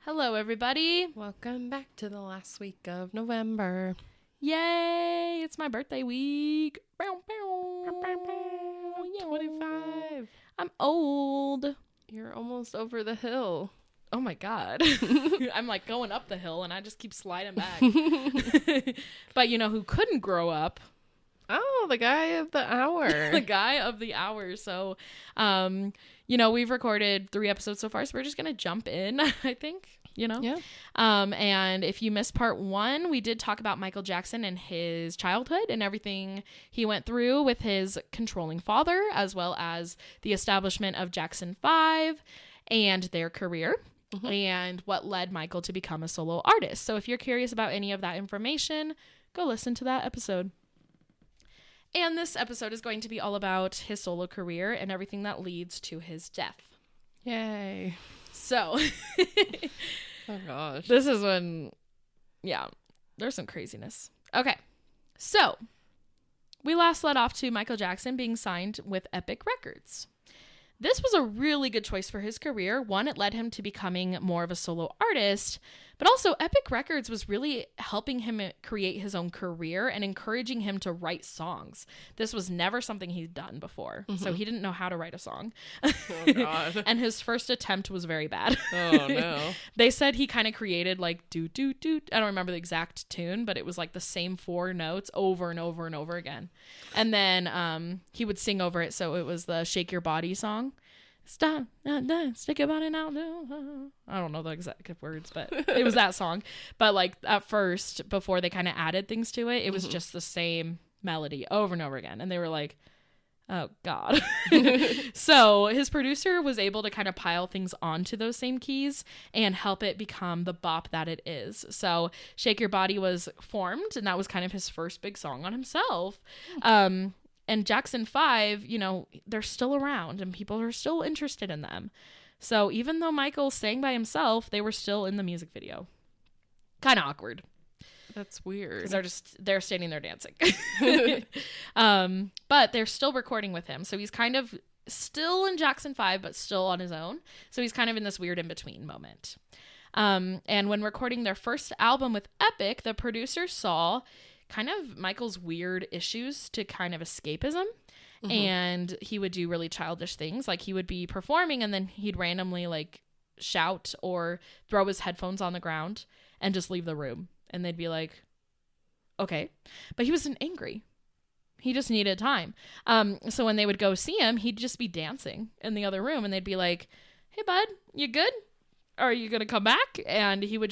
Hello, everybody. Welcome back to the last week of November. Yay! It's my birthday week. Bow, bow. Yeah, 25. I'm old. You're almost over the hill. Oh my God. I'm like going up the hill and I just keep sliding back. But you know who couldn't grow up? Oh, the guy of the hour. The guy of the hour. So, you know, we've recorded 3 episodes so far, so we're just going to jump in, I think, you know? Yeah. And if you missed part 1, we did talk about Michael Jackson and his childhood and everything he went through with his controlling father, as well as the establishment of Jackson 5 and their career. Mm-hmm. And what led Michael to become a solo artist. So if you're curious about any of that information, go listen to that episode. And this episode is going to be all about his solo career and everything that leads to his death. Yay. So, oh gosh. This is when, yeah, there's some craziness. Okay, so we last led off to Michael Jackson being signed with Epic Records. This was a really good choice for his career. One, it led him to becoming more of a solo artist, but also Epic Records was really helping him create his own career and encouraging him to write songs. This was never something he'd done before, so he didn't know how to write a song. Oh, God. And his first attempt was very bad. Oh, no. They said he kind of created like do. I don't remember the exact tune, but it was like the same 4 notes over and over and over again. And then he would sing over it, so it was the Shake Your Body song. Stop, stick your body now. I don't know the exact words, but it was that song. But like at first, before they kind of added things to it, it was just the same melody over and over again. And they were like, oh God. So his producer was able to kind of pile things onto those same keys and help it become the bop that it is. So Shake Your Body was formed, and that was kind of his first big song on himself. And Jackson 5, you know, they're still around and people are still interested in them. So even though Michael sang by himself, they were still in the music video. Kind of awkward. That's weird. Because they're standing there dancing. But they're still recording with him. So he's kind of still in Jackson 5, but still on his own. So he's kind of in this weird in-between moment. And when recording their first album with Epic, the producer saw kind of Michael's weird issues to kind of escapism. Mm-hmm. And he would do really childish things. Like he would be performing and then he'd randomly like shout or throw his headphones on the ground and just leave the room. And they'd be like, okay. But he wasn't angry. He just needed time. So when they would go see him, he'd just be dancing in the other room and they'd be like, hey bud, you good? Are you going to come back? And he would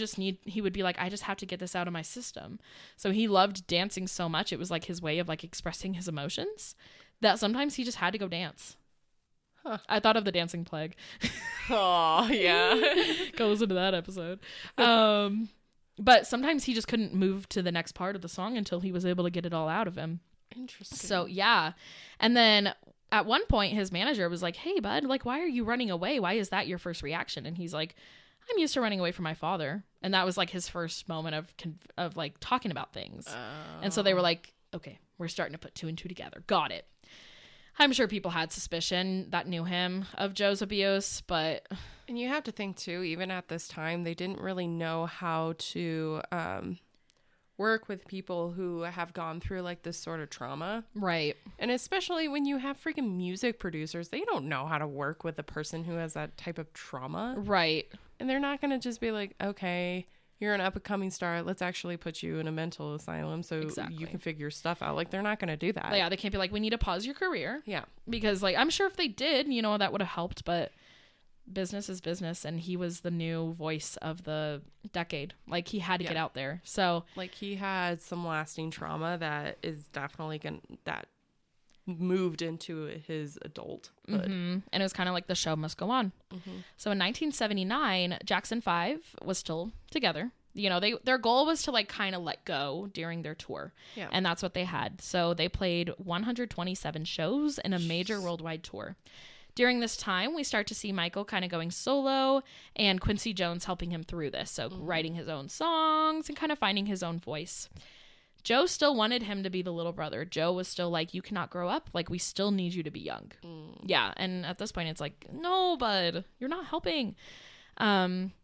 be like, I just have to get this out of my system. So he loved dancing so much. It was like his way of like expressing his emotions that sometimes he just had to go dance. Huh. I thought of the dancing plague. Oh, yeah. Go listen to that episode. But sometimes he just couldn't move to the next part of the song until he was able to get it all out of him. Interesting. So, yeah. And then at one point, his manager was like, hey, bud, like, why are you running away? Why is that your first reaction? And he's like, I'm used to running away from my father. And that was like his first moment of like talking about things. And so they were like, okay, we're starting to put 2 and 2 together. Got it. I'm sure people had suspicion that knew him of Joe's abuse, but... And you have to think, too, even at this time, they didn't really know how to work with people who have gone through, like, this sort of trauma. Right. And especially when you have freaking music producers, they don't know how to work with a person who has that type of trauma. Right. And they're not going to just be like, okay, you're an up-and-coming star. Let's actually put you in a mental asylum so you can figure stuff out. Like, they're not going to do that. Yeah, they can't be like, we need to pause your career. Yeah. Because, like, I'm sure if they did, you know, that would have helped, but business is business, and he was the new voice of the decade. Like, he had to get out there. So, like, he had some lasting trauma that is definitely that moved into his adulthood. Mm-hmm. And it was kind of like the show must go on. Mm-hmm. So in 1979, Jackson 5 was still together. You know, their goal was to like kind of let go during their tour. Yeah. And that's what they had. So they played 127 shows in a major worldwide tour. During this time, we start to see Michael kind of going solo and Quincy Jones helping him through this. So writing his own songs and kind of finding his own voice. Joe still wanted him to be the little brother. Joe was still like, you cannot grow up. Like, we still need you to be young. Yeah. And at this point, it's like, no, bud, you're not helping.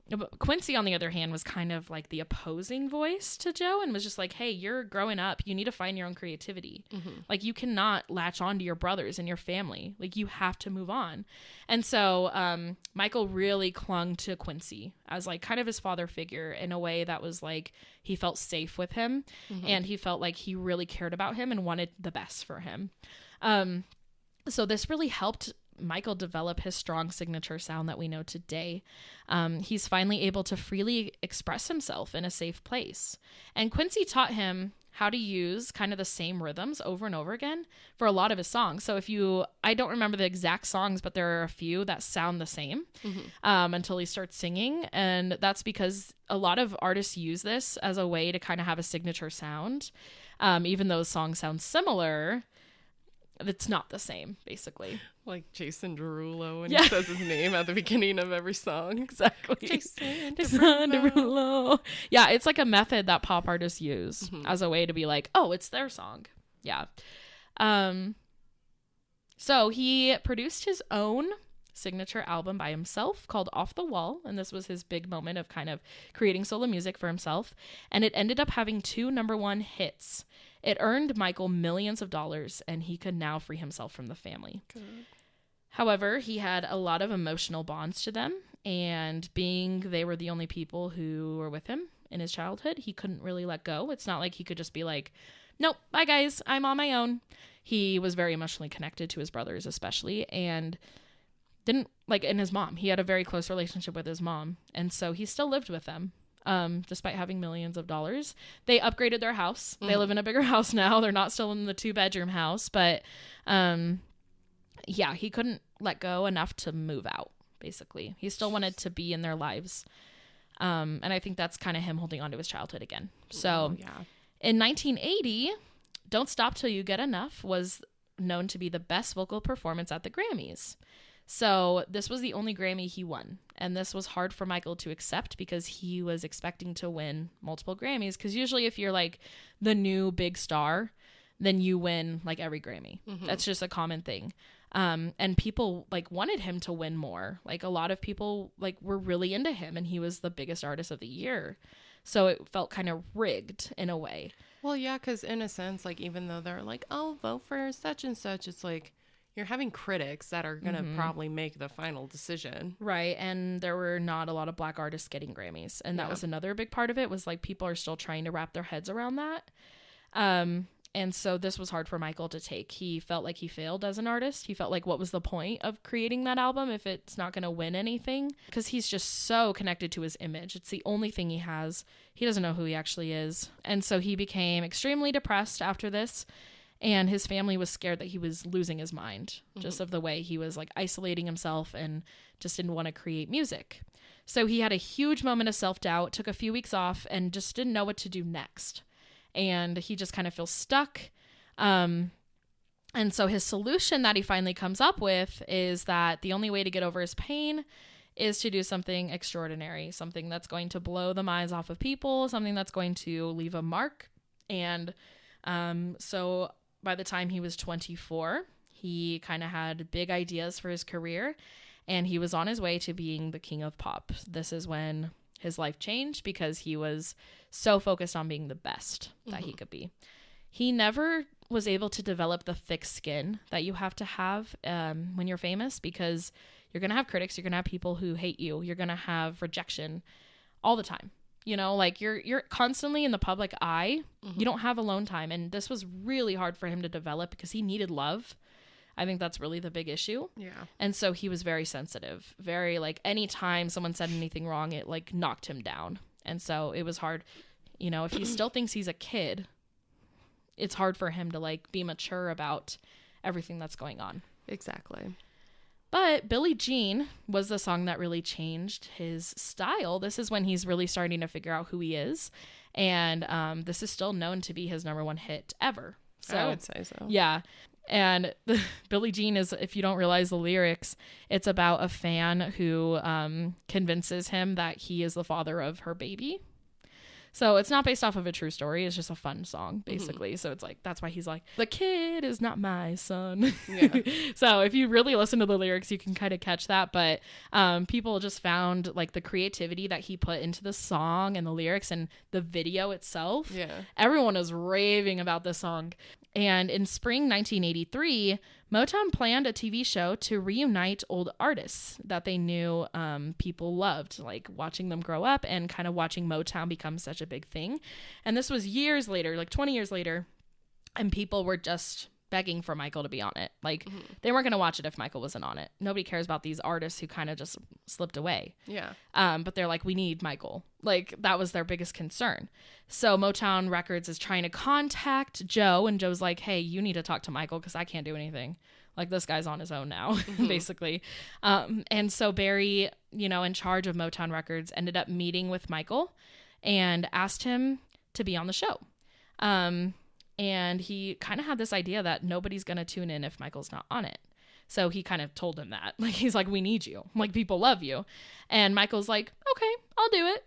But Quincy, on the other hand, was kind of like the opposing voice to Joe and was just like, hey, you're growing up. You need to find your own creativity. Like, you cannot latch on to your brothers and your family. Like, you have to move on. And so Michael really clung to Quincy as like kind of his father figure in a way that was like he felt safe with him and he felt like he really cared about him and wanted the best for him. So this really helped Michael develop his strong signature sound that we know today. He's finally able to freely express himself in a safe place. And Quincy taught him how to use kind of the same rhythms over and over again for a lot of his songs. So I don't remember the exact songs, but there are a few that sound the same until he starts singing. And that's because a lot of artists use this as a way to kind of have a signature sound. Even though songs sound similar, it's not the same, basically. Like Jason Derulo when he says his name at the beginning of every song. Exactly. Jason Derulo. Yeah, it's like a method that pop artists use as a way to be like, oh, it's their song. Yeah. So he produced his own signature album by himself called Off the Wall, and this was his big moment of kind of creating solo music for himself, and it ended up having 2 number-1 hits. It earned Michael millions of dollars, and he could now free himself from the family. Good. However, he had a lot of emotional bonds to them, and being they were the only people who were with him in his childhood, he couldn't really let go. It's not like he could just be like, nope, bye guys, I'm on my own. He was very emotionally connected to his brothers especially, and didn't like, and his mom. He had a very close relationship with his mom, and so he still lived with them. Despite having millions of dollars. They upgraded their house. They live in a bigger house now. They're not still in the 2-bedroom house, but yeah, he couldn't let go enough to move out, basically. He still wanted to be in their lives. And I think that's kind of him holding on to his childhood again. So in 1980, Don't Stop Till You Get Enough was known to be the best vocal performance at the Grammys. So this was the only Grammy he won. And this was hard for Michael to accept because he was expecting to win multiple Grammys. Because usually if you're like the new big star, then you win like every Grammy. That's just a common thing. And people like wanted him to win more. Like a lot of people like were really into him and he was the biggest artist of the year. So it felt kind of rigged in a way. Well, yeah, because in a sense, like even though they're like, oh, vote for such and such, it's like, you're having critics that are going to probably make the final decision. Right. And there were not a lot of Black artists getting Grammys. And that was another big part of it was like people are still trying to wrap their heads around that. And so this was hard for Michael to take. He felt like he failed as an artist. He felt like what was the point of creating that album if it's not going to win anything? Because he's just so connected to his image. It's the only thing he has. He doesn't know who he actually is. And so he became extremely depressed after this. And his family was scared that he was losing his mind just of the way he was like isolating himself and just didn't want to create music. So he had a huge moment of self-doubt, took a few weeks off and just didn't know what to do next. And he just kind of feels stuck. And so his solution that he finally comes up with is that the only way to get over his pain is to do something extraordinary, something that's going to blow the minds off of people, something that's going to leave a mark. And so by the time he was 24, he kind of had big ideas for his career, and he was on his way to being the king of pop. This is when his life changed because he was so focused on being the best that he could be. He never was able to develop the thick skin that you have to have when you're famous, because you're going to have critics, you're going to have people who hate you, you're going to have rejection all the time. You know, like you're constantly in the public eye. You don't have alone time. And this was really hard for him to develop because he needed love. I think that's really the big issue. Yeah. And so he was very sensitive, very like anytime someone said anything wrong, it like knocked him down. And so it was hard, you know, if he still thinks he's a kid, it's hard for him to like be mature about everything that's going on. Exactly. But Billie Jean was the song that really changed his style. This is when he's really starting to figure out who he is. And this is still known to be his #1 hit ever. So, I would say so. Yeah. And Billie Jean is, if you don't realize the lyrics, it's about a fan who convinces him that he is the father of her baby. So it's not based off of a true story. It's just a fun song, basically. So it's like, that's why he's like, the kid is not my son. Yeah. So if you really listen to the lyrics, you can kind of catch that. But people just found like the creativity that he put into the song and the lyrics and the video itself. Yeah. Everyone is raving about this song. And in spring 1983, Motown planned a TV show to reunite old artists that they knew people loved, like watching them grow up and kind of watching Motown become such a big thing. And this was years later, like 20 years later, and people were just begging for Michael to be on it. Like, they weren't going to watch it if Michael wasn't on it. Nobody cares about these artists who kind of just slipped away. Yeah. But they're like, we need Michael. Like, that was their biggest concern. So Motown Records is trying to contact Joe, and Joe's like, hey, you need to talk to Michael because I can't do anything. Like, this guy's on his own now, basically. And so Barry, you know, in charge of Motown Records, ended up meeting with Michael and asked him to be on the show. And he kind of had this idea that nobody's going to tune in if Michael's not on it. So he kind of told him that. Like, he's like, we need you. Like, people love you. And Michael's like, okay, I'll do it.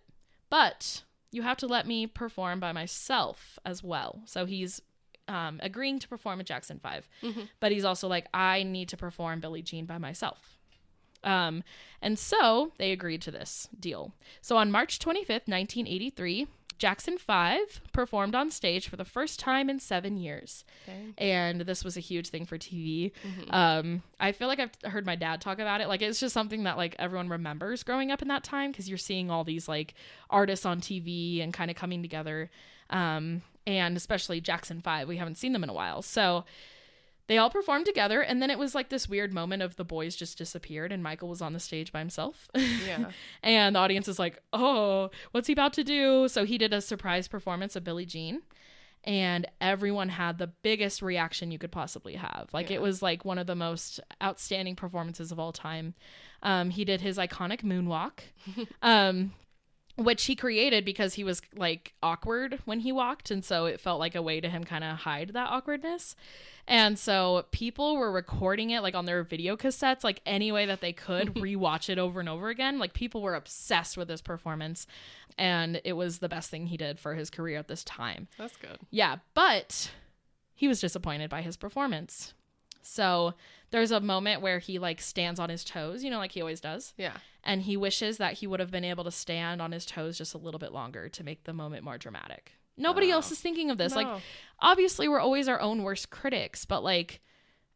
But you have to let me perform by myself as well. So he's agreeing to perform at Jackson 5. But he's also like, I need to perform Billie Jean by myself. And so they agreed to this deal. So on March 25th, 1983, Jackson 5 performed on stage for the first time in 7 years. Okay. And this was a huge thing for TV. I feel like I've heard my dad talk about it. Like, it's just something that like everyone remembers growing up in that time, because you're seeing all these like artists on TV and kind of coming together. And especially Jackson 5. We haven't seen them in a while. So they all performed together, and then it was like this weird moment of the boys just disappeared and Michael was on the stage by himself. Yeah. And the audience is like, oh, what's he about to do? So he did a surprise performance of Billie Jean, and everyone had the biggest reaction you could possibly have. Like, it was like one of the most outstanding performances of all time. He did his iconic moonwalk, which he created because he was like awkward when he walked. And so it felt like a way to him kind of hide that awkwardness. And so people were recording it like on their video cassettes, like any way that they could, rewatch it over and over again. Like, people were obsessed with this performance, and it was the best thing he did for his career at this time. That's good. Yeah, but he was disappointed by his performance. So there's a moment where he like stands on his toes, you know, like he always does. Yeah. And he wishes that he would have been able to stand on his toes just a little bit longer to make the moment more dramatic. Nobody else is thinking of this. No. Like, obviously we're always our own worst critics, but like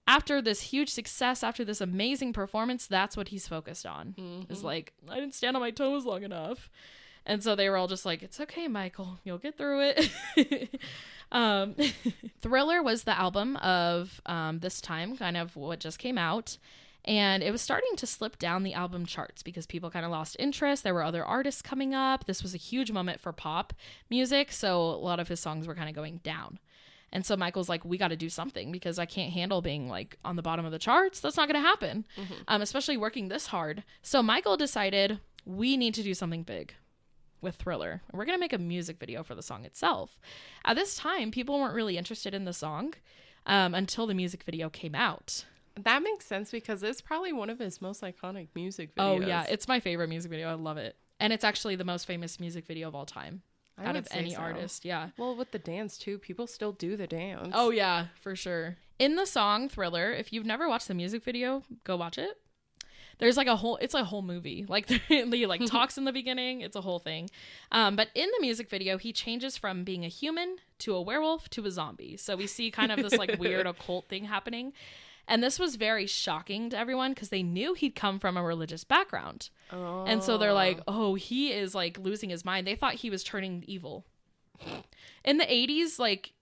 after this huge success, after this amazing performance, that's what he's focused on. Is like, I didn't stand on my toes long enough. And so they were all just like, it's okay, Michael, you'll get through it. Thriller was the album of this time, kind of what just came out. And it was starting to slip down the album charts because people kind of lost interest. There were other artists coming up. This was a huge moment for pop music. So a lot of his songs were kind of going down. And so Michael's like, we got to do something because I can't handle being like on the bottom of the charts. That's not going to happen, especially working this hard. So Michael decided we need to do something big with Thriller. We're going to make a music video for the song itself. At this time, people weren't really interested in the song until the music video came out. That makes sense because it's probably one of his most iconic music videos. Oh, yeah. It's my favorite music video. I love it. And it's actually the most famous music video of all time out of any artist. Yeah. Well, with the dance, too. People still do the dance. Oh, yeah, for sure. In the song Thriller, if you've never watched the music video, go watch it. There's like it's a whole movie. Like, he like talks in the beginning. It's a whole thing. But in the music video, he changes from being a human to a werewolf to a zombie. So we see kind of this like weird occult thing happening. And this was very shocking to everyone because they knew he'd come from a religious background. Oh. And so they're like, oh, he is like losing his mind. They thought he was turning evil. In the 80s, like...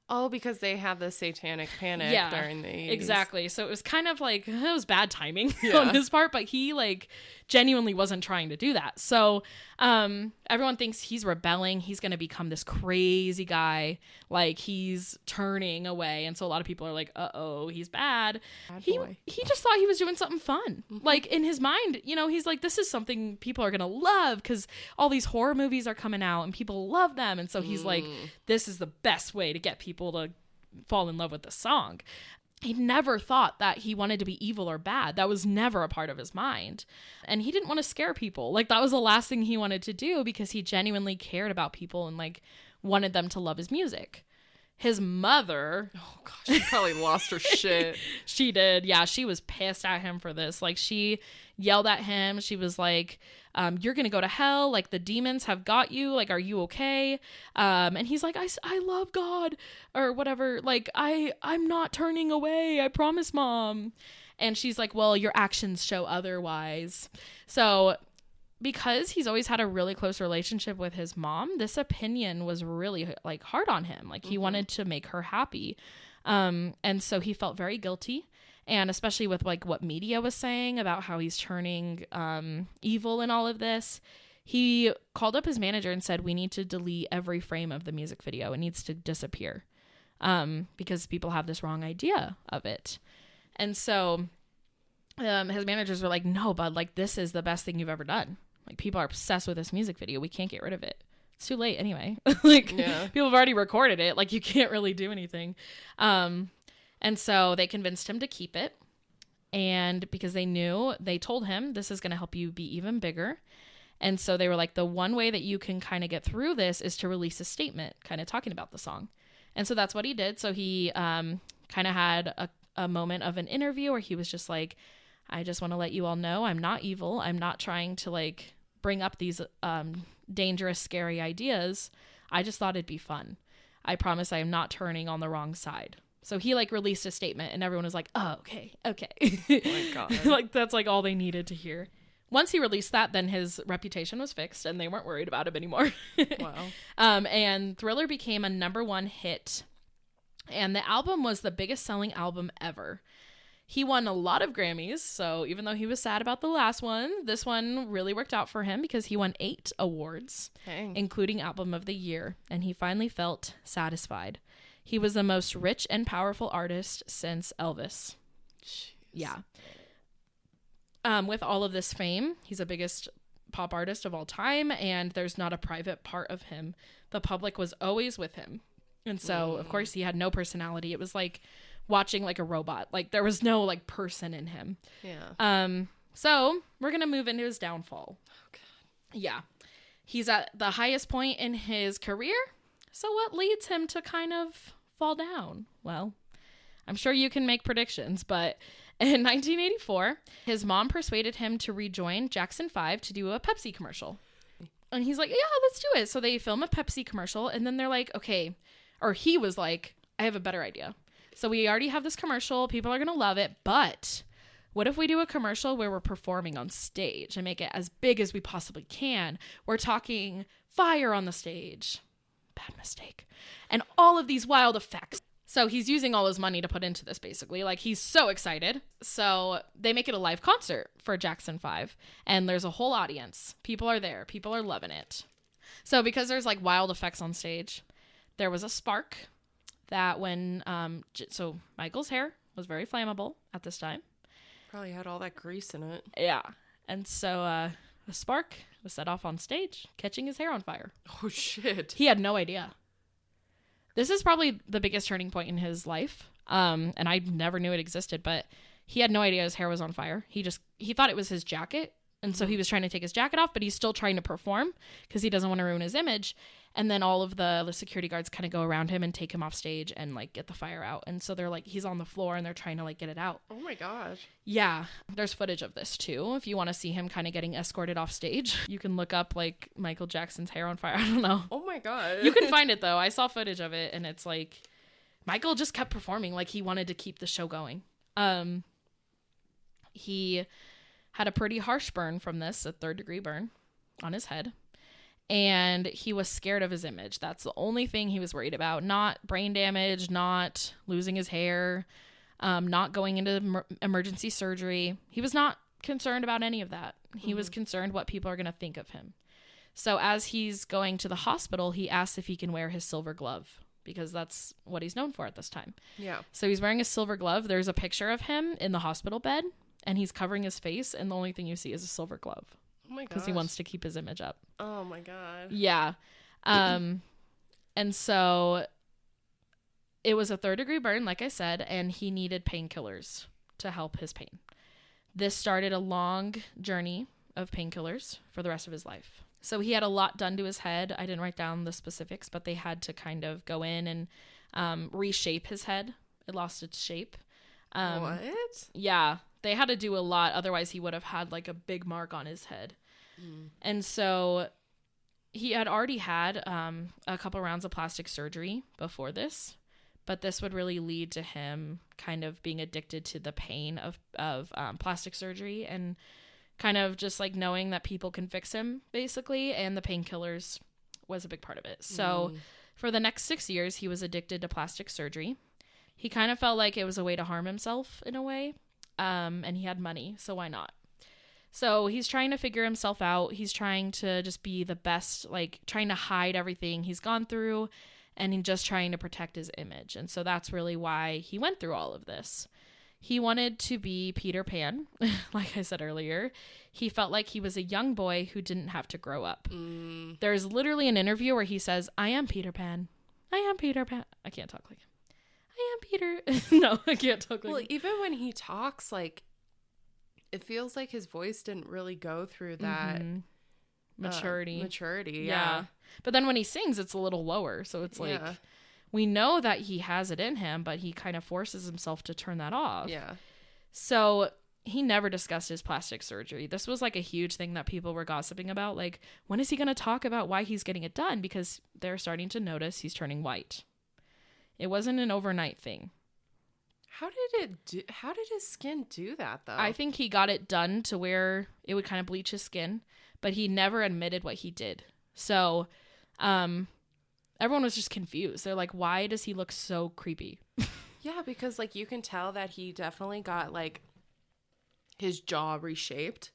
Oh, because they had the satanic panic during the 80s. Exactly. So it was kind of like, it was bad timing on his part, but he like genuinely wasn't trying to do that. So everyone thinks he's rebelling. He's going to become this crazy guy. Like, he's turning away. And so a lot of people are like, uh-oh, he's bad. He just thought he was doing something fun. Like, in his mind, you know, he's like, this is something people are going to love because all these horror movies are coming out and people love them. And so he's like, this is the best way to get people to fall in love with the song. he never thought that he wanted to be evil or bad. That was never a part of his mind. And he didn't want to scare people. Like, that was the last thing he wanted to do, because he genuinely cared about people and, like, wanted them to love his music. His mother... Oh, gosh, she probably lost her shit. She did. Yeah, she was pissed at him for this. Like, she yelled at him. She was like, you're going to go to hell. Like, the demons have got you. Like, are you okay? And he's like, I love God, or whatever. Like, I'm not turning away. I promise, Mom. And she's like, well, your actions show otherwise. So because he's always had a really close relationship with his mom, this opinion was really, like, hard on him. Like, he wanted to make her happy. And so he felt very guilty. And especially with, like, what media was saying about how he's turning evil in all of this, he called up his manager and said, we need to delete every frame of the music video. It needs to disappear, because people have this wrong idea of it. And so his managers were like, no, bud, like, this is the best thing you've ever done. Like, people are obsessed with this music video. We can't get rid of it. It's too late anyway. Like, people have already recorded it. Like, you can't really do anything. And so they convinced him to keep it. And because they told him, this is going to help you be even bigger. And so they were like, the one way that you can kind of get through this is to release a statement kind of talking about the song. And so that's what he did. So he kind of had a moment of an interview where he was just like, I just want to let you all know I'm not evil. I'm not trying to, like, bring up these dangerous, scary ideas. I just thought it'd be fun. I promise I am not turning on the wrong side. So he, like, released a statement and everyone was like, oh, okay. Oh my God. Like, that's, like, all they needed to hear. Once he released that, then his reputation was fixed and they weren't worried about him anymore. Wow. And Thriller became a #1 hit. And the album was the biggest selling album ever. He won a lot of Grammys, so even though he was sad about the last one, this one really worked out for him because he won 8 awards, including Album of the Year, and he finally felt satisfied. He was the most rich and powerful artist since Elvis. Jeez. Yeah. With all of this fame, he's the biggest pop artist of all time, and there's not a private part of him. The public was always with him. And so, of course, he had no personality. It was like watching, like, a robot. Like, there was no, like, person in him. Yeah. So we're going to move into his downfall. Oh, God. Yeah. He's at the highest point in his career. So what leads him to kind of fall down? Well, I'm sure you can make predictions, but in 1984, his mom persuaded him to rejoin Jackson 5 to do a Pepsi commercial. And he's like, yeah, let's do it. So they film a Pepsi commercial, and then they're like, okay, or he was like, I have a better idea. So we already have this commercial. People are going to love it. But what if we do a commercial where we're performing on stage and make it as big as we possibly can? We're talking fire on the stage. Bad mistake. And all of these wild effects. So he's using all his money to put into this, basically. Like, he's so excited. So they make it a live concert for Jackson 5. And there's a whole audience. People are there. People are loving it. So because there's, like, wild effects on stage, there was a spark that when, so Michael's hair was very flammable at this time. Probably had all that grease in it. Yeah. And so a spark was set off on stage, catching his hair on fire. Oh, shit. He had no idea. This is probably the biggest turning point in his life. And I never knew it existed, but he had no idea his hair was on fire. He thought it was his jacket. And so he was trying to take his jacket off, but he's still trying to perform because he doesn't want to ruin his image. And then all of the security guards kind of go around him and take him off stage and, like, get the fire out. And so they're like, he's on the floor and they're trying to, like, get it out. Oh my gosh. Yeah. There's footage of this too. If you want to see him kind of getting escorted off stage, you can look up, like, Michael Jackson's hair on fire. I don't know. Oh my God. You can find it though. I saw footage of it and it's like Michael just kept performing. Like, he wanted to keep the show going. He had a pretty harsh burn from this, a 3rd-degree burn on his head. And he was scared of his image. That's the only thing he was worried about. Not brain damage, not losing his hair, not going into emergency surgery. He was not concerned about any of that. He was concerned what people are going to think of him. So as he's going to the hospital, he asks if he can wear his silver glove because that's what he's known for at this time. Yeah. So he's wearing a silver glove. There's a picture of him in the hospital bed and he's covering his face. And the only thing you see is a silver glove. Oh my god. Because he wants to keep his image up. Oh my god. Yeah. And so it was a 3rd-degree burn, like I said, and he needed painkillers to help his pain. This started a long journey of painkillers for the rest of his life. So he had a lot done to his head. I didn't write down the specifics, but they had to kind of go in and reshape his head. It lost its shape. What? Yeah, they had to do a lot. Otherwise, he would have had like a big mark on his head. And so he had already had a couple rounds of plastic surgery before this, but this would really lead to him kind of being addicted to the pain of plastic surgery and kind of just like knowing that people can fix him, basically, and the painkillers was a big part of it. So for the next 6 years, he was addicted to plastic surgery. He kind of felt like it was a way to harm himself in a way, and he had money, so why not? So he's trying to figure himself out. He's trying to just be the best, like trying to hide everything he's gone through, and he's just trying to protect his image. And so that's really why he went through all of this. He wanted to be Peter Pan, like I said earlier. He felt like he was a young boy who didn't have to grow up. There's literally an interview where he says, I am Peter Pan. I am Peter Pan. I can't talk like him. I am Peter. No, I can't talk like him. Well, even when he talks, like, it feels like his voice didn't really go through that maturity. Yeah. But then when he sings, it's a little lower. So it's like, we know that he has it in him, but he kind of forces himself to turn that off. Yeah. So he never discussed his plastic surgery. This was like a huge thing that people were gossiping about. Like, when is he going to talk about why he's getting it done? Because they're starting to notice he's turning white. It wasn't an overnight thing. How did his skin do that, though? I think he got it done to where it would kind of bleach his skin, but he never admitted what he did. So, everyone was just confused. They're like, why does he look so creepy? Yeah, because like you can tell that he definitely got like his jaw reshaped,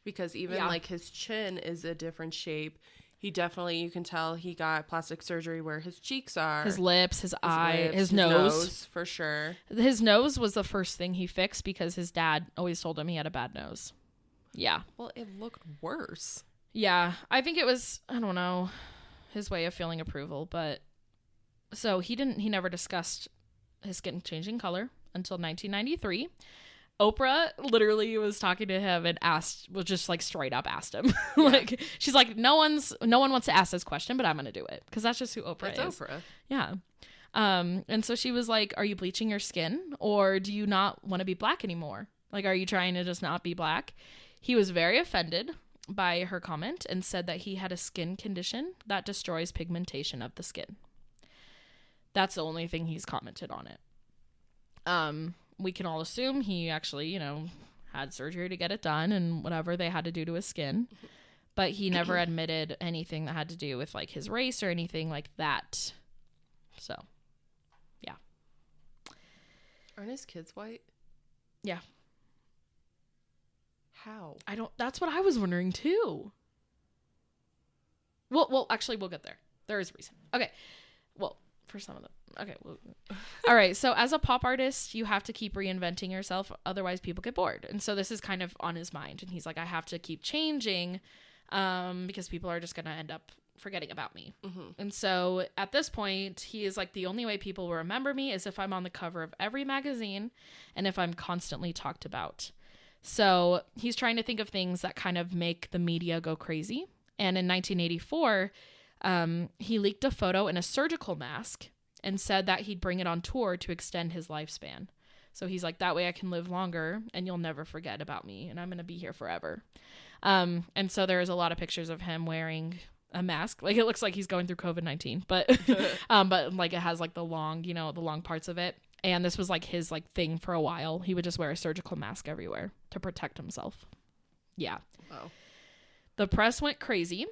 because even like his chin is a different shape. He definitely, you can tell he got plastic surgery where his cheeks are. His lips, his eye, his nose. For sure. His nose was the first thing he fixed because his dad always told him he had a bad nose. Yeah. Well, it looked worse. Yeah. I think it was, I don't know, his way of feeling approval. But so he never discussed his skin changing color until 1993. Oprah literally was talking to him and just like straight up asked him. Like, she's like, no one wants to ask this question, but I'm going to do it. Because that's just who Oprah is. It's Oprah. Yeah. And so she was like, are you bleaching your skin? Or do you not want to be black anymore? Like, are you trying to just not be black? He was very offended by her comment and said that he had a skin condition that destroys pigmentation of the skin. That's the only thing he's commented on it. We can all assume he actually, had surgery to get it done and whatever they had to do to his skin. But he never admitted anything that had to do with, like, his race or anything like that. So, yeah. Aren't his kids white? Yeah. How? That's what I was wondering, too. Well, actually, we'll get there. There is a reason. Okay. Well, for some of them. Okay. All right. So as a pop artist, you have to keep reinventing yourself. Otherwise, people get bored. And so this is kind of on his mind. And he's like, I have to keep changing because people are just going to end up forgetting about me. Mm-hmm. And so at this point, he is like, the only way people will remember me is if I'm on the cover of every magazine and if I'm constantly talked about. So he's trying to think of things that kind of make the media go crazy. And in 1984, he leaked a photo in a surgical mask and said that he'd bring it on tour to extend his lifespan. So he's like, that way I can live longer and you'll never forget about me and I'm going to be here forever. And so there's a lot of pictures of him wearing a mask. Like, it looks like he's going through COVID-19, but like it has like the long parts of it. And this was like his like thing for a while. He would just wear a surgical mask everywhere to protect himself. Yeah. Wow. The press went crazy.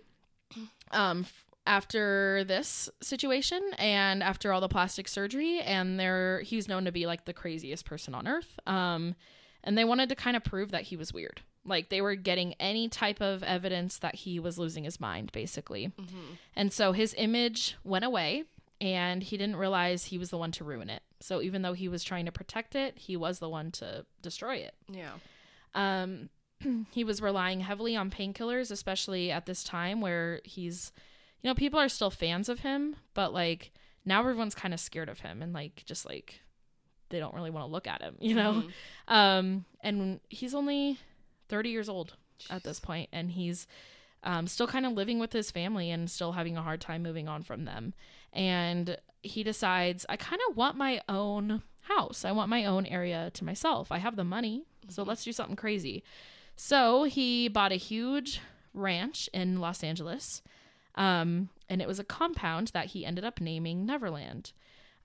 After this situation and after all the plastic surgery, and he's known to be like the craziest person on earth. And they wanted to kind of prove that he was weird. Like, they were getting any type of evidence that he was losing his mind, basically. Mm-hmm. And so his image went away and he didn't realize he was the one to ruin it. So even though he was trying to protect it, he was the one to destroy it. Yeah. He was relying heavily on painkillers, especially at this time where he's, people are still fans of him, but like now everyone's kind of scared of him and like just like they don't really want to look at him, you know. And he's only 30 years old at this point, and he's still kind of living with his family and still having a hard time moving on from them. And he decides, I kind of want my own house. I want my own area to myself. I have the money, so let's do something crazy. So he bought a huge ranch in Los Angeles, and it was a compound that he ended up naming Neverland.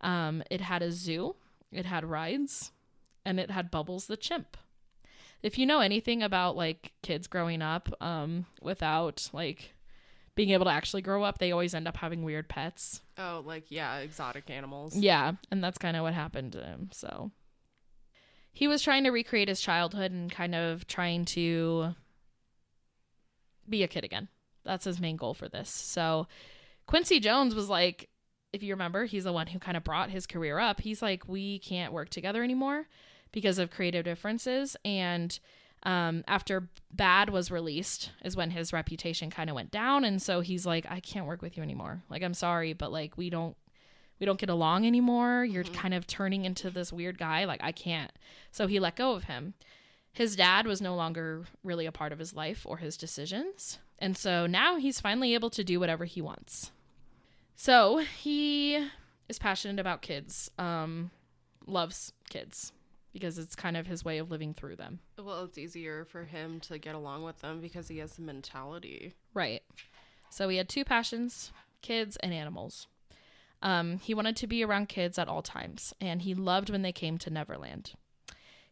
It had a zoo, it had rides, and it had Bubbles the chimp. If you know anything about like kids growing up without like being able to actually grow up, they always end up having weird pets. Oh, like, yeah, exotic animals. Yeah, and that's kind of what happened to him. So he was trying to recreate his childhood and kind of trying to be a kid again. That's his main goal for this. So Quincy Jones was like, if you remember, he's the one who kind of brought his career up. He's like, we can't work together anymore because of creative differences. And after Bad was released is when his reputation kind of went down. And so he's like, I can't work with you anymore. Like, I'm sorry, but like, we don't get along anymore. You're kind of turning into this weird guy. Like, I can't. So he let go of him. His dad was no longer really a part of his life or his decisions. And so now he's finally able to do whatever he wants. So he is passionate about kids, loves kids because it's kind of his way of living through them. Well, it's easier for him to get along with them because he has the mentality. Right. So he had two passions, kids and animals. He wanted to be around kids at all times, and he loved when they came to Neverland.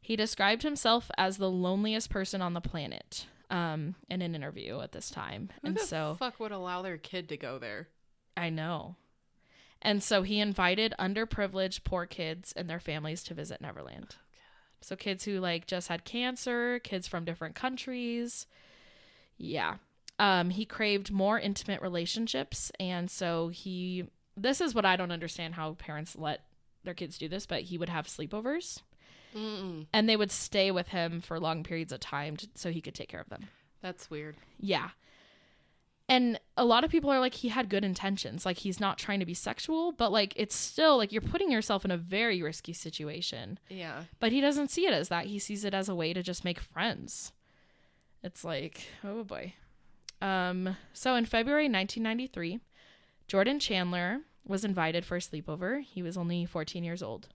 He described himself as the loneliest person on the planet in an interview at this time. Who the fuck would allow their kid to go there? I know. And so he invited underprivileged poor kids and their families to visit Neverland. So kids who like just had cancer, kids from different countries. Yeah. He craved more intimate relationships. And so this is what I don't understand how parents let their kids do this, but he would have sleepovers. Mm-mm. And they would stay with him for long periods of time so he could take care of them. That's weird. Yeah. And a lot of people are like, he had good intentions. Like, he's not trying to be sexual, but like, it's still like you're putting yourself in a very risky situation. Yeah. But he doesn't see it as that. He sees it as a way to just make friends. It's like, oh boy. So in February 1993, Jordan Chandler was invited for a sleepover. He was only 14 years old.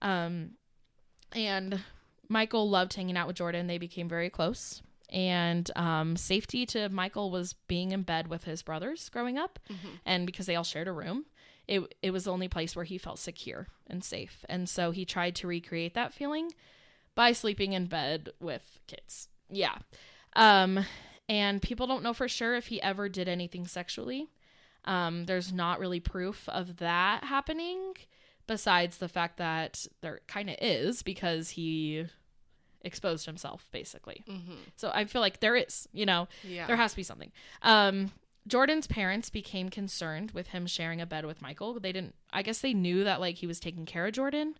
And Michael loved hanging out with Jordan. They became very close. And safety to Michael was being in bed with his brothers growing up. Mm-hmm. And because they all shared a room, it was the only place where he felt secure and safe. And so he tried to recreate that feeling by sleeping in bed with kids. Yeah. And people don't know for sure if he ever did anything sexually. There's not really proof of that happening, besides the fact that there kind of is, because he exposed himself, basically. Mm-hmm. So I feel like there is, there has to be something. Jordan's parents became concerned with him sharing a bed with Michael. I guess they knew that like he was taking care of Jordan,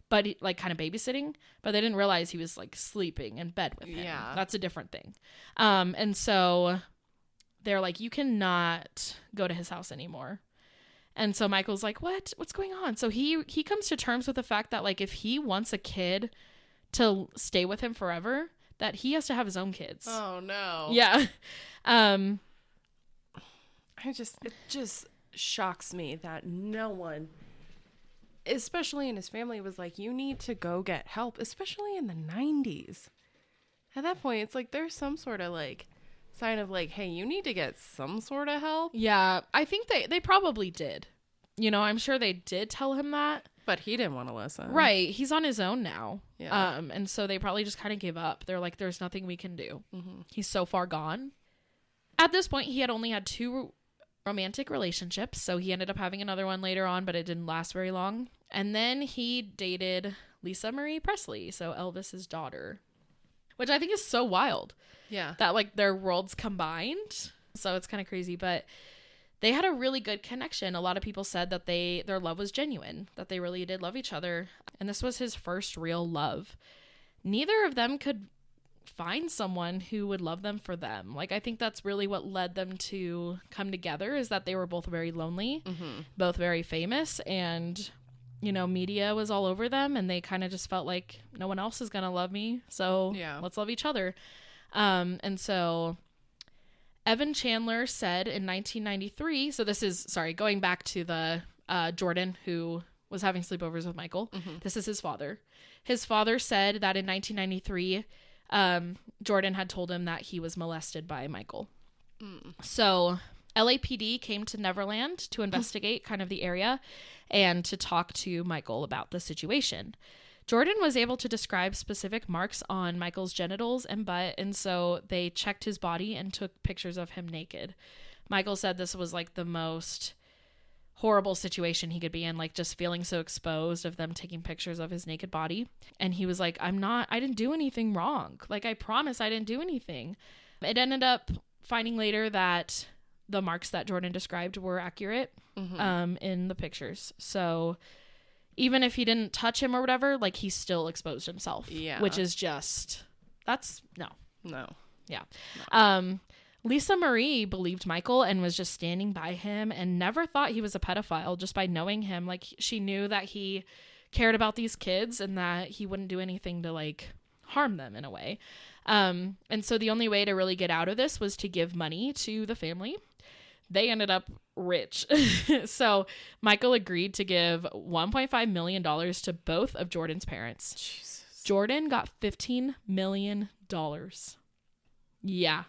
but like kind of babysitting, but they didn't realize he was like sleeping in bed with him. Yeah. That's a different thing. And so they're like, you cannot go to his house anymore. And so Michael's like, what's going on? So he comes to terms with the fact that like, if he wants a kid to stay with him forever, that he has to have his own kids. Oh no. Yeah. It just shocks me that no one, especially in his family, was like, you need to go get help, especially in the 90s. At that point, it's like there's some sort of like sign of like, hey, you need to get some sort of help. Yeah, I think they probably did. I'm sure they did tell him that. But he didn't want to listen. Right. He's on his own now. Yeah. And so they probably just kind of gave up. They're like, there's nothing we can do. Mm-hmm. He's so far gone. At this point, he had only had 2 romantic relationships. So he ended up having another one later on, but it didn't last very long. And then he dated Lisa Marie Presley, so Elvis's daughter, which I think is so wild. Yeah. That like their worlds combined. So it's kind of crazy, but they had a really good connection. A lot of people said that their love was genuine, that they really did love each other. And this was his first real love. Neither of them could find someone who would love them for them. Like, I think that's really what led them to come together, is that they were both very lonely, both very famous, and, you know, media was all over them, and they kind of just felt like no one else is going to love me, so let's love each other. And so Evan Chandler said in 1993, so this is, going back to the Jordan who was having sleepovers with Michael. This is his father. His father said that in 1993, Jordan had told him that he was molested by Michael. So LAPD came to Neverland to investigate kind of the area and to talk to Michael about the situation. Jordan was able to describe specific marks on Michael's genitals and butt, and so they checked his body and took pictures of him naked. Michael said this was like the most horrible situation he could be in, like just feeling so exposed of them taking pictures of his naked body. And he was like, I didn't do anything wrong. Like, I promise I didn't do anything. It ended up finding later that the marks that Jordan described were accurate in the pictures. So even if he didn't touch him or whatever, like, he still exposed himself. Yeah. Which is just, no. Yeah. No. Lisa Marie believed Michael and was just standing by him and never thought he was a pedophile just by knowing him. Like, she knew that he cared about these kids and that he wouldn't do anything to, like, harm them in a way. And so the only way to really get out of this was to give money to the family. They ended up rich. So Michael agreed to give $1.5 million to both of Jordan's parents. Jesus. Jordan got $15 million. Yeah.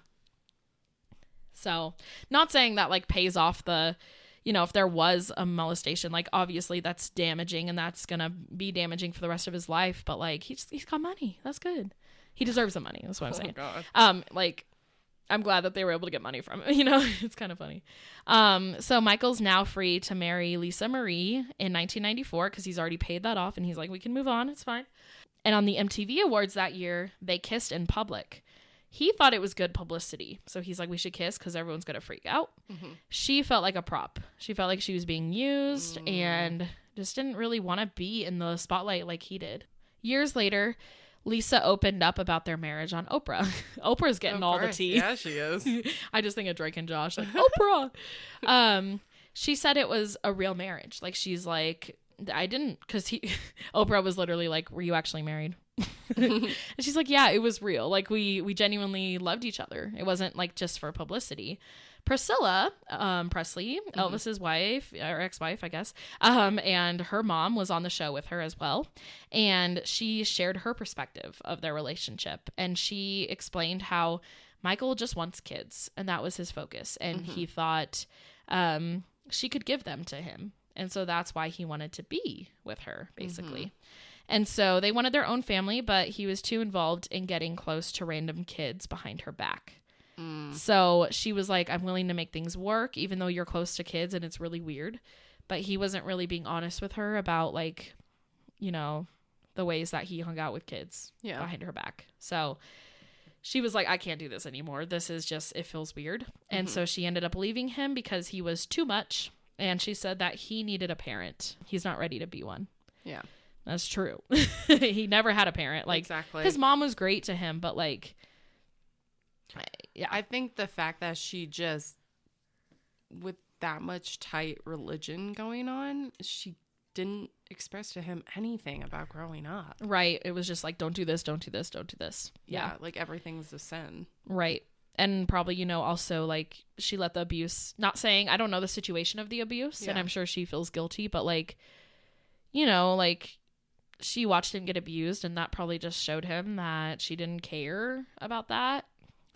So not saying that, like, pays off the, you know, if there was a molestation, like, obviously that's damaging and that's going to be damaging for the rest of his life. But, like, he's got money. That's good. He deserves the money. That's what I'm saying. God. Like, I'm glad that they were able to get money from him. You know, it's kind of funny. So Michael's now free to marry Lisa Marie in 1994 because he's already paid that off. And he's like, we can move on. It's fine. And on the MTV Awards that year, they kissed in public. He thought it was good publicity. So he's like, we should kiss because everyone's going to freak out. She felt like a prop. She felt like she was being used and just didn't really want to be in the spotlight like he did. Years later, Lisa opened up about their marriage on Oprah. Oprah's getting all the tea. Yeah, she is. I just think of Drake and Josh, like, Oprah. She said it was a real marriage. Like, she's like, I didn't, because Oprah was literally like, were you actually married? And she's like, yeah, it was real. Like, we genuinely loved each other. It wasn't like just for publicity. Priscilla Presley, Elvis's wife, or ex-wife, I guess, and her mom was on the show with her as well. And she shared her perspective of their relationship. And she explained how Michael just wants kids, and that was his focus. And he thought she could give them to him. And so that's why he wanted to be with her, basically. And so they wanted their own family, but he was too involved in getting close to random kids behind her back. So she was like, I'm willing to make things work, even though you're close to kids and it's really weird. But he wasn't really being honest with her about, like, you know, the ways that he hung out with kids behind her back. So she was like, I can't do this anymore. This is just, it feels weird. And so she ended up leaving him because he was too much. And she said that he needed a parent. He's not ready to be one. Yeah. That's true. He never had a parent. Like, exactly. His mom was great to him, but, like, yeah. I think the fact that she just, with that much tight religion going on, she didn't express to him anything about growing up. Right. It was just like, don't do this, don't do this, don't do this. Yeah. Like, everything's a sin. Right. And probably, you know, also, like, she let the abuse, not saying, I don't know the situation of the abuse, and I'm sure she feels guilty, but, like, you know, like, she watched him get abused, and that probably just showed him that she didn't care about that.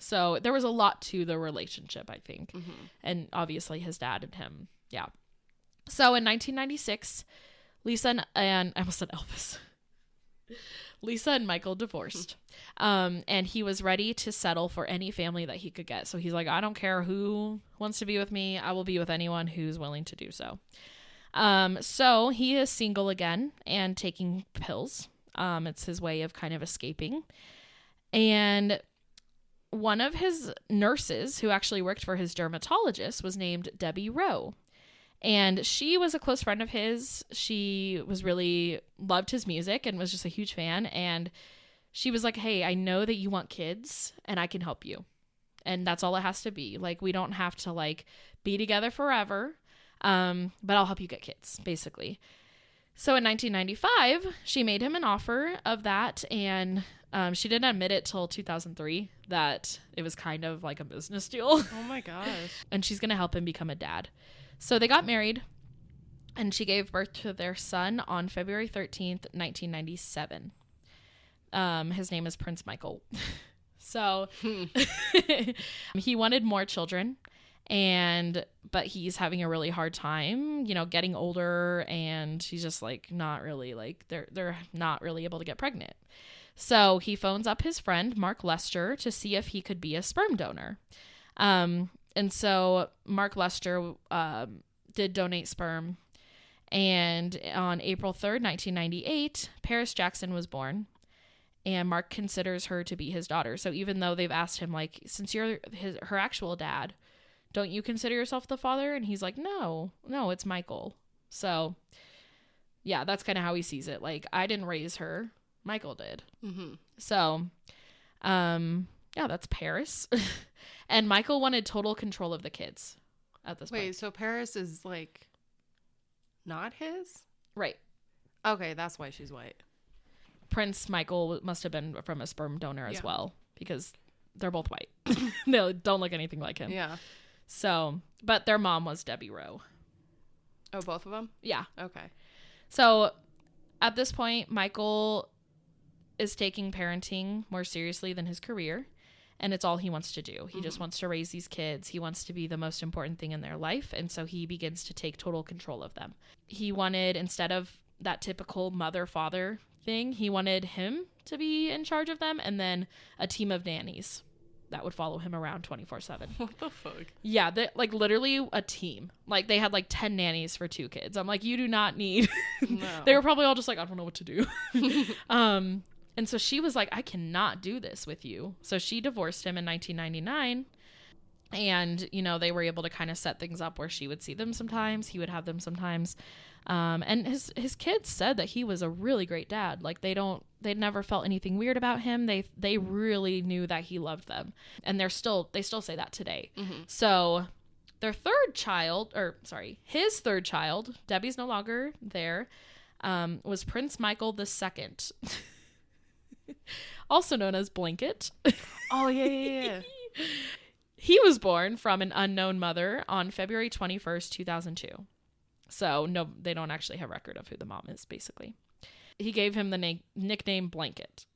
So there was a lot to the relationship, I think. And obviously his dad and him. Yeah. So in 1996, Lisa and I almost said Elvis. Lisa and Michael divorced. And he was ready to settle for any family that he could get. So he's like, I don't care who wants to be with me. I will be with anyone who's willing to do so. So he is single again and taking pills. It's his way of kind of escaping. And one of his nurses who actually worked for his dermatologist was named Debbie Rowe. And she was a close friend of his. She was really loved his music and was just a huge fan. And she was like, hey, I know that you want kids and I can help you. And that's all it has to be. Like, we don't have to like be together forever. But I'll help you get kids, basically. So in 1995, she made him an offer of that. And she didn't admit it till 2003 that it was kind of like a business deal. Oh my gosh. And she's going to help him become a dad. So they got married. And she gave birth to their son on February 13th, 1997. His name is Prince Michael. So he wanted more children, but he's having a really hard time, getting older, and he's just like not really like they're not really able to get pregnant. So he phones up his friend Mark Lester to see if he could be a sperm donor. And so Mark Lester did donate sperm. And on April 3rd, 1998, Paris Jackson was born. And Mark considers her to be his daughter. So even though they've asked him, like, since you're her actual dad, don't you consider yourself the father? And he's like, no, it's Michael. So, yeah, that's kind of how he sees it. Like, I didn't raise her. Michael did. Mm-hmm. So, yeah, that's Paris. And Michael wanted total control of the kids at this point. Wait, so Paris is, like, not his? Right. Okay, that's why she's white. Prince Michael must have been from a sperm donor as well, because they're both white. They don't look anything like him. Yeah. So, but their mom was Debbie Rowe. Oh, both of them? Yeah. Okay. So at this point, Michael is taking parenting more seriously than his career, and it's all he wants to do. He just wants to raise these kids. He wants to be the most important thing in their life, and so he begins to take total control of them. He wanted, instead of that typical mother-father thing, he wanted him to be in charge of them, and then a team of nannies that would follow him around 24/7. What the fuck? Yeah, like literally a team. Like they had like 10 nannies for 2 kids. I'm like, you do not need. No. They were probably all just like, I don't know what to do. And so she was like, I cannot do this with you. So she divorced him in 1999. And, they were able to kind of set things up where she would see them sometimes. He would have them sometimes. And his kids said that he was a really great dad. Like they never felt anything weird about him. They really knew that he loved them. And they still say that today. Mm-hmm. So his third child, Debbie's no longer there, was Prince Michael II. Also known as Blanket. Oh, yeah. He was born from an unknown mother on February 21st, 2002. So no, they don't actually have record of who the mom is, basically. He gave him the nickname Blanket.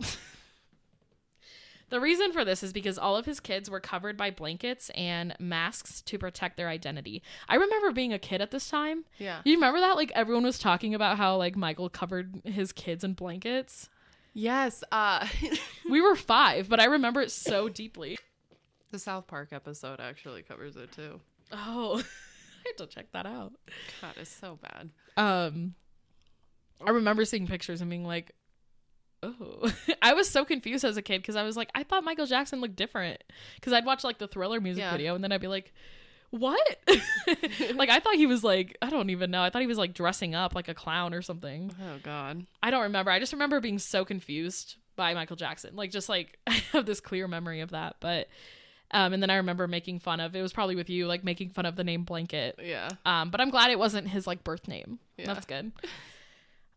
The reason for this is because all of his kids were covered by blankets and masks to protect their identity. I remember being a kid at this time. Yeah. You remember that? Like everyone was talking about how like Michael covered his kids in blankets. Yes. We were 5, but I remember it so deeply. The South Park episode actually covers it too. Oh, I have to check that out. God, it's so bad. I remember seeing pictures and being like, oh. I was so confused as a kid because I was like, I thought Michael Jackson looked different. Because I'd watch like the Thriller music video and then I'd be like, what? Like I thought he was like, I don't even know. I thought he was like dressing up like a clown or something. Oh God. I don't remember. I just remember being so confused by Michael Jackson. Like just like I have this clear memory of that. But and then I remember making fun of, it was probably with you, like making fun of the name Blanket. Yeah. But I'm glad it wasn't his like birth name. Yeah. That's good.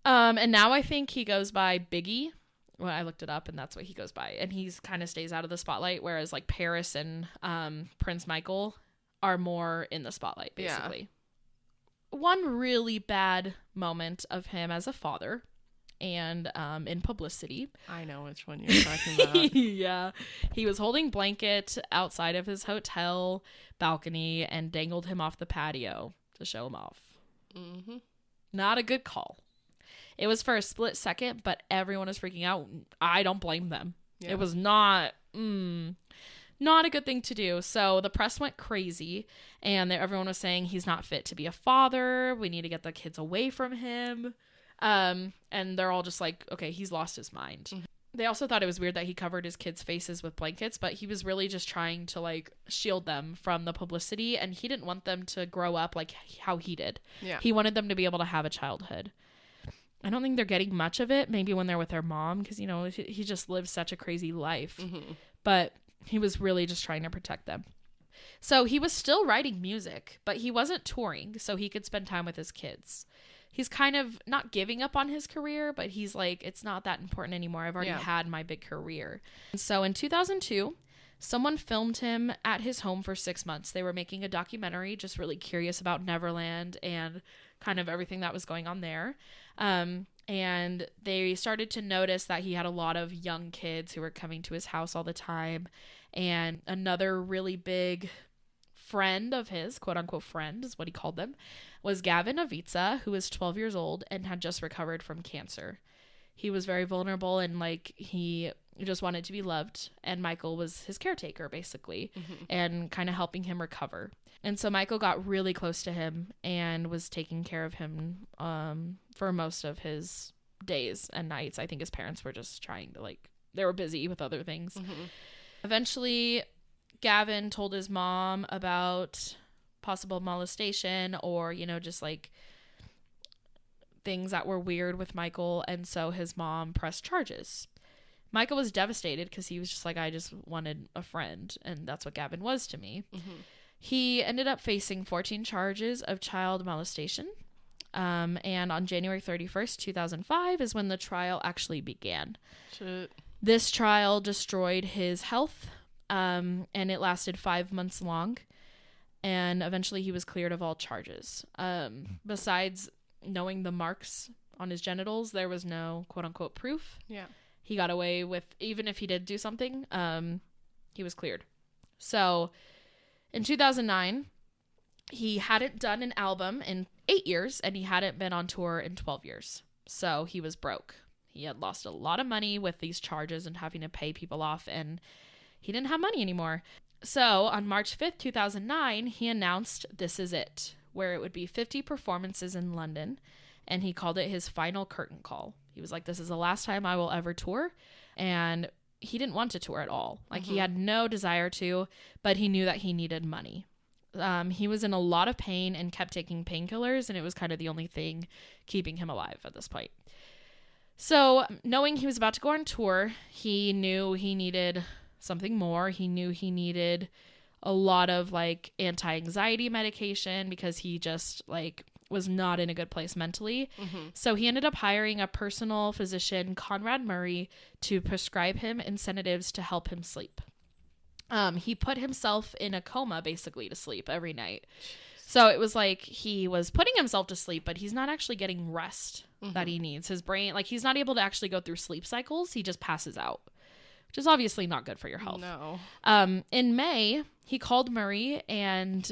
And now I think he goes by Biggie. Well, I looked it up and that's what he goes by. And he's kind of stays out of the spotlight. Whereas like Paris and Prince Michael are more in the spotlight, basically. Yeah. One really bad moment of him as a father and in publicity. I know which one you're talking about. Yeah. He was holding Blanket outside of his hotel balcony and dangled him off the patio to show him off. Mm-hmm. Not a good call. It was for a split second, but everyone was freaking out. I don't blame them. Yeah. It was not a good thing to do. So the press went crazy and everyone was saying he's not fit to be a father. We need to get the kids away from him. And they're all just like, okay, he's lost his mind. Mm-hmm. They also thought it was weird that he covered his kids' faces with blankets, but he was really just trying to like shield them from the publicity. And he didn't want them to grow up like how he did. Yeah. He wanted them to be able to have a childhood. I don't think they're getting much of it, maybe when they're with their mom, because, you know, he just lives such a crazy life. But he was really just trying to protect them. So he was still writing music, but he wasn't touring, so he could spend time with his kids. He's kind of not giving up on his career, but he's like, it's not that important anymore. I've already had my big career. And so in 2002, someone filmed him at his home for 6 months. They were making a documentary, just really curious about Neverland and kind of everything that was going on there. And they started to notice that he had a lot of young kids who were coming to his house all the time. And another really big friend of his, quote unquote friend is what he called them, was Gavin Avitsa, who was 12 years old and had just recovered from cancer. He was very vulnerable and like he just wanted to be loved, and Michael was his caretaker basically, and kind of helping him recover. And so Michael got really close to him and was taking care of him for most of his days and nights. I think his parents were just trying to, like, they were busy with other things. Eventually Gavin told his mom about possible molestation or, you know, just like things that were weird with Michael. And so his mom pressed charges. Michael was devastated because he was just like, I just wanted a friend. And that's what Gavin was to me. He ended up facing 14 charges of child molestation. And on January 31st, 2005 is when the trial actually began. Shit. This trial destroyed his health. And it lasted 5 months long. And eventually he was cleared of all charges. Besides knowing the marks on his genitals, there was no quote unquote proof. Yeah. He got away with, even if he did do something, he was cleared. So in 2009, he hadn't done an album in 8 years and he hadn't been on tour in 12 years. So he was broke. He had lost a lot of money with these charges and having to pay people off, and he didn't have money anymore. So on March 5th, 2009, he announced This Is It, where it would be 50 performances in London, and he called it his final curtain call. He was like, this is the last time I will ever tour, and he didn't want to tour at all. Like, he had no desire to, but he knew that he needed money. He was in a lot of pain and kept taking painkillers, and it was kind of the only thing keeping him alive at this point. So knowing he was about to go on tour, he knew he needed something more. He knew he needed a lot of like anti-anxiety medication because he just like was not in a good place mentally. So he ended up hiring a personal physician, Conrad Murray, to prescribe him sedatives to help him sleep. He put himself in a coma basically to sleep every night. So it was like he was putting himself to sleep, but he's not actually getting rest that he needs. His brain, like, he's not able to actually go through sleep cycles. He just passes out, which is obviously not good for your health. No. In May, he called Murray, and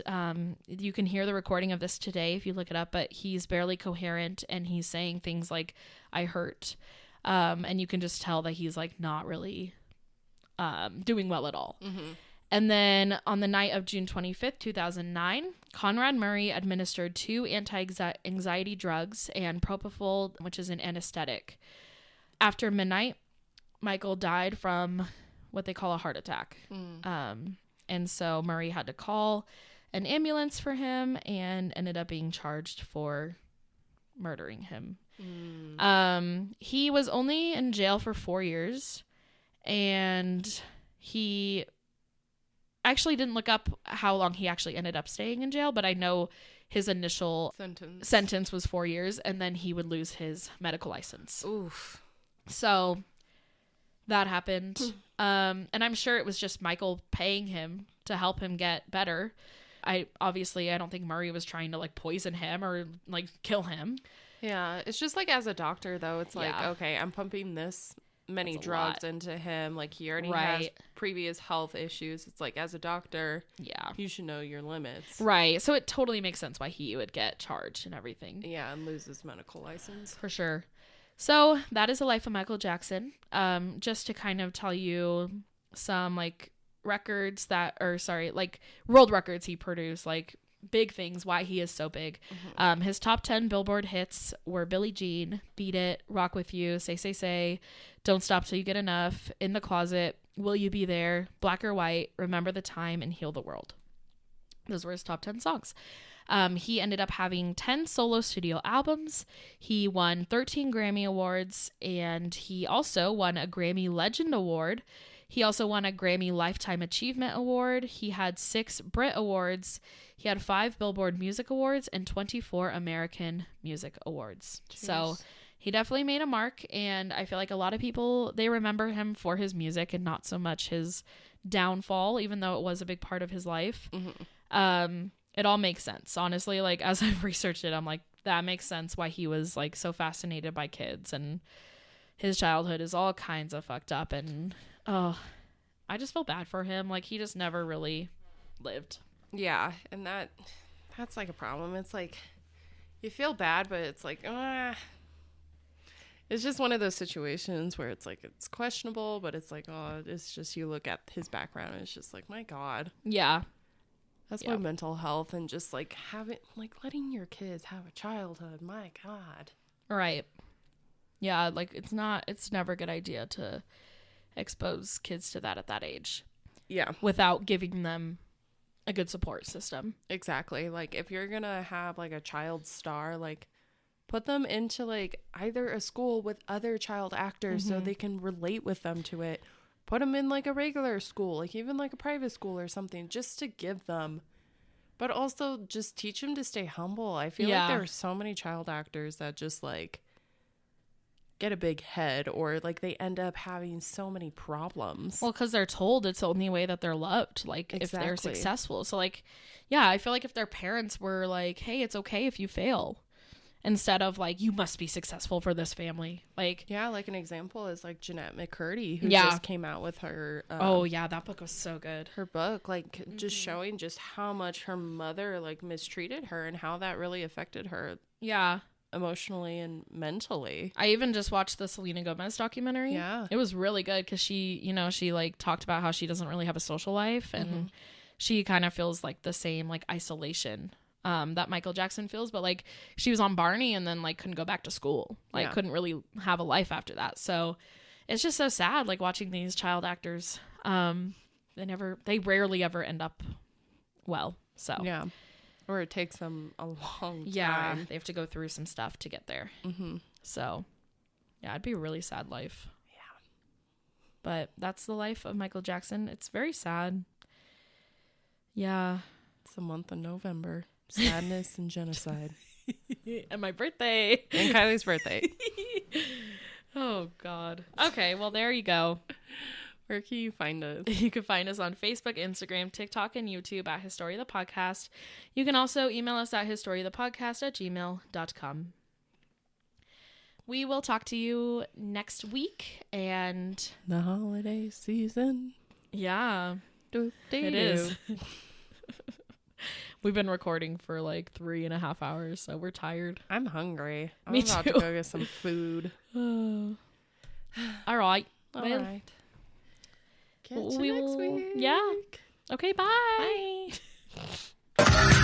you can hear the recording of this today if you look it up, but he's barely coherent, and he's saying things like, I hurt. And you can just tell that he's, like, not really doing well at all. And then on the night of June 25th, 2009, Conrad Murray administered 2 anti-anxiety drugs and propofol, which is an anesthetic. After midnight, Michael died from what they call a heart attack. And so Murray had to call an ambulance for him and ended up being charged for murdering him. He was only in jail for 4 years, and he actually didn't look up how long he actually ended up staying in jail, but I know his initial sentence was 4 years, and then he would lose his medical license. Oof. So that happened. And I'm sure it was just Michael paying him to help him get better. I don't think Murray was trying to like poison him or like kill him. Yeah. It's just like, as a doctor though, it's like, okay, I'm pumping this many drugs into him. Like, he already has previous health issues. It's like, as a doctor, you should know your limits. Right. So it totally makes sense why he would get charged and everything. Yeah. And lose his medical license. For sure. So that is the life of Michael Jackson. Just to kind of tell you some like records like world records he produced, like big things, why he is so big. His top 10 Billboard hits were Billie Jean, Beat It, Rock With You, Say Say Say, Don't Stop Till You Get Enough, In the Closet, Will You Be There, Black or White, Remember the Time, and Heal the World. Those were his top 10 songs. He ended up having 10 solo studio albums. He won 13 Grammy Awards, and he also won a Grammy Legend Award. He also won a Grammy Lifetime Achievement Award. He had 6 Brit Awards. He had 5 Billboard Music Awards and 24 American Music Awards. Jeez. So he definitely made a mark, and I feel like a lot of people, they remember him for his music and not so much his downfall, even though it was a big part of his life. Mm-hmm. It all makes sense, honestly. Like, as I've researched it, I'm like, that makes sense why he was like so fascinated by kids, and his childhood is all kinds of fucked up, and I just feel bad for him. Like, he just never really lived. Yeah, and that's like a problem. It's like you feel bad, but it's like it's just one of those situations where it's like it's questionable, but it's like, oh, it's just, you look at his background and it's just like, my God. Yeah. That's why mental health and just like letting your kids have a childhood, my God. Right. Yeah, like it's never a good idea to expose kids to that at that age. Yeah. Without giving them a good support system. Exactly. Like, if you're gonna have like a child star, like, put them into like either a school with other child actors so they can relate with them to it. Put them in like a regular school, like even like a private school or something, just to give them, but also just teach them to stay humble. I feel like there are so many child actors that just like get a big head, or like they end up having so many problems. Well, because they're told it's the only way that they're loved, like if they're successful. So like, yeah, I feel like if their parents were like, hey, it's okay if you fail, instead of like, you must be successful for this family. Like, yeah, like an example is like Jeanette McCurdy, who just came out with her that book was so good. Her book, like just showing just how much her mother like mistreated her and how that really affected her emotionally and mentally. I even just watched the Selena Gomez documentary. Yeah, it was really good because she like talked about how she doesn't really have a social life, and she kind of feels like the same like isolation that Michael Jackson feels, but like she was on Barney and then like couldn't go back to school, like couldn't really have a life after that. So it's just so sad, like watching these child actors. They rarely ever end up well. So yeah, or it takes them a long time. Yeah, they have to go through some stuff to get there. So yeah, it'd be a really sad life. Yeah, but that's the life of Michael Jackson. It's very sad. Yeah, it's the month of November. Sadness and genocide. And my birthday. And Kylie's birthday. Oh, God. Okay, well, there you go. Where can you find us? You can find us on Facebook, Instagram, TikTok, and YouTube at Historia the Podcast. You can also email us at historiathepodcast@gmail.com. We will talk to you next week, and the holiday season. Yeah, it is. We've been recording for like 3.5 hours, so we're tired. I'm hungry. Me I'm about too. to go get some food. All right. All right. Catch you next week. Yeah. Okay, bye. Bye.